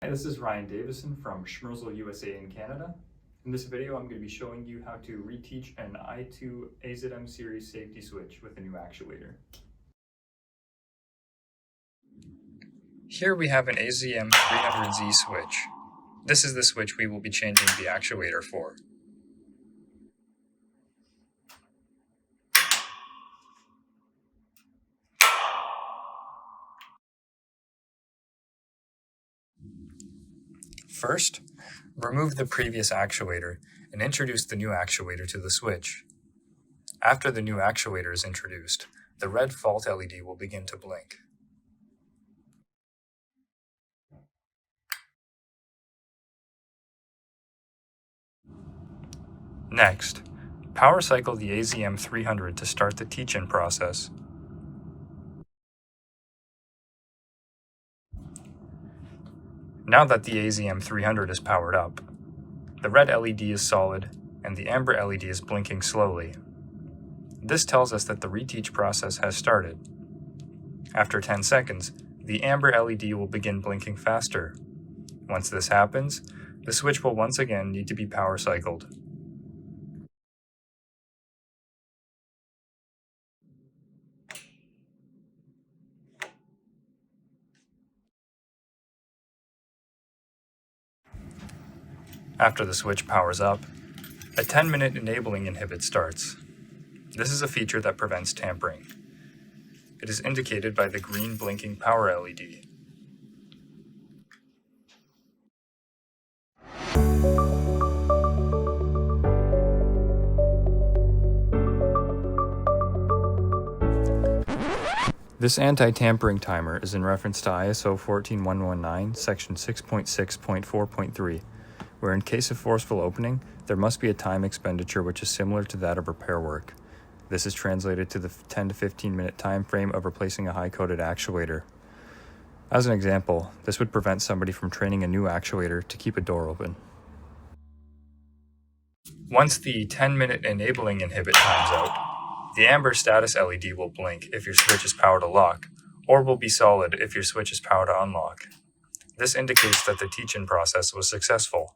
Hi, this is Davison from Schmersal USA in Canada. In this video, I'm going to be showing you how to reteach an i2 AZM series safety switch with a new actuator. Here we have an AZM 300Z switch. This is the switch we will be changing the actuator for. First, remove the previous actuator and introduce the new actuator to the switch. After the new actuator is introduced, the red fault LED will begin to blink. Next, power cycle the AZM 300 to start the teach-in process. Now that the AZM 300 is powered up, the red LED is solid and the amber LED is blinking slowly. This tells us that the reteach process has started. After 10 seconds, the amber LED will begin blinking faster. Once this happens, the switch will once again need to be power cycled. After the switch powers up, a 10-minute enabling inhibit starts. This is a feature that prevents tampering. It is indicated by the green blinking power LED. This anti-tampering timer is in reference to ISO 14119, section 6.6.4.3, where in case of forceful opening, there must be a time expenditure which is similar to that of repair work. This is translated to the 10 to 15 minute time frame of replacing a high-coded actuator. As an example, this would prevent somebody from training a new actuator to keep a door open. Once the 10-minute enabling inhibit times out, the amber status LED will blink if your switch is powered to lock, or will be solid if your switch is powered to unlock. This indicates that the teach-in process was successful.